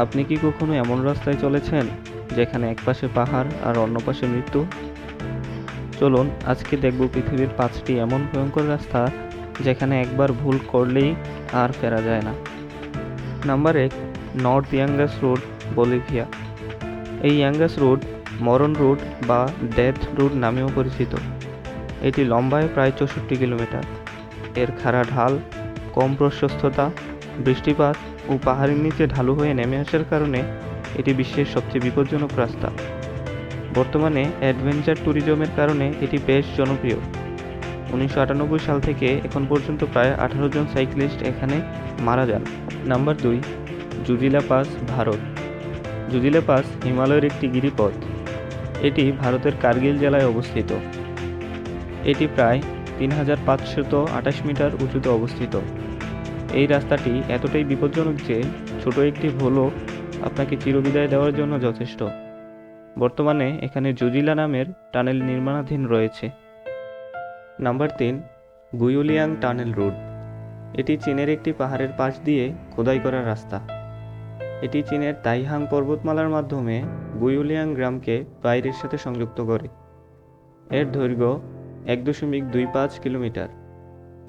আপনি কি কখনো এমন রাস্তায় চলেছেন যেখানে একপাশে পাহাড় আর অন্য পাশে মৃত্যু? চলুন আজকে দেখব পৃথিবীর 5টি এমন ভয়ঙ্কর রাস্তা যেখানে একবার ভুল করলেই আর ফেরা যায় না। Number 1, north Yungas road, Bolivia. এই ইয়াঙ্গাস রোড মরণ রোড বা ডেথ রোড নামেও পরিচিত। এটি লম্বায় প্রায় 64 কিলোমিটার। এর খাড়া ঢাল, কম প্রশস্ততা, বৃষ্টিপাত ও পাহাড়ের নিচে ঢালু হয়ে নেমে আসার কারণে এটি বিশ্বের সবচেয়ে বিপজ্জনক রাস্তা। বর্তমানে অ্যাডভেঞ্চার ট্যুরিজমের কারণে এটি বেশ জনপ্রিয়। 1998 সাল থেকে এখন পর্যন্ত প্রায় 18 জন সাইক্লিস্ট এখানে মারা যান। Number 2, Zojila pass, Bharat. Zojila pass হিমালয়ের একটি গিরিপথ। এটি ভারতের কার্গিল জেলায় অবস্থিত। এটি প্রায় 3528 মিটার উঁচুতে অবস্থিত। এই রাস্তাটি এতটাই বিপজ্জনক যে ছোট একটি ভুলও আপনাকে চিরবিদায় দেওয়ার জন্য যথেষ্ট। বর্তমানে এখানে জুজিলা নামের টানেল নির্মাণাধীন রয়েছে। Number 3, Guoliang tunnel road. এটি চীনের একটি পাহাড়ের পাশ দিয়ে খোদাই করা রাস্তা। এটি চীনের তাইহাং পর্বতমালার মাধ্যমে গুইলিয়াং গ্রামকে বাইরের সাথে সংযুক্ত করে। এর দৈর্ঘ্য 1.25 কিলোমিটার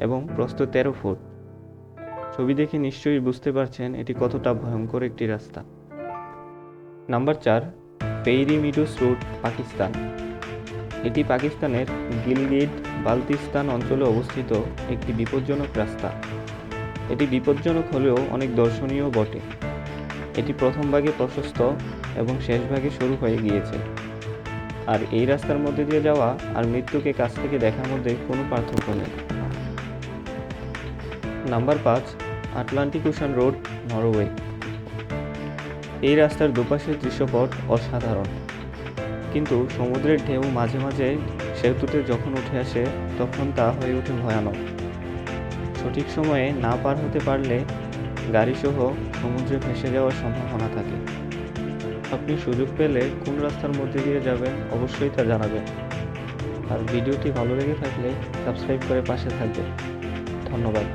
এবং প্রস্থ 13 ফুট। ছবি দেখে নিশ্চয়ই বুঝতে পারছেন এটি কতটা ভয়ঙ্কর একটি রাস্তা। Number 4, Fairy Meadows road, Pakistan. এটি পাকিস্তানের গিলগিট বালতিস্তান অঞ্চলে অবস্থিত একটি বিপজ্জনক রাস্তা। এটি বিপজ্জনক হলেও অনেক দর্শনীয় বটে। এটি প্রথম ভাগে প্রশস্ত এবং শেষ ভাগে সরু হয়ে গিয়েছে। আর এই রাস্তার মধ্যে দিয়ে যাওয়া আর মৃত্যুকে কাছ থেকে দেখার মধ্যে কোনো পার্থক্য নেই। Number 5, Atlantic ocean road, Norway. এই রাস্তার দুপাশের দৃশ্যপট অসাধারণ, কিন্তু সমুদ্রের ঢেউ মাঝে মাঝে সেতুতে যখন উঠে আসে তখন তা হয়ে ওঠে ভয়ানক। সঠিক সময়ে না পার হতে পারলে গাড়িসহ সমুদ্রে ভেসে যাওয়ার সম্ভাবনা থাকে। আপনি সুযোগ পেলে কোন রাস্তার মধ্যে দিয়ে যাবেন অবশ্যই তা জানাবেন। আর ভিডিওটি ভালো লেগে থাকলে সাবস্ক্রাইব করে পাশে থাকবেন। ধন্যবাদ।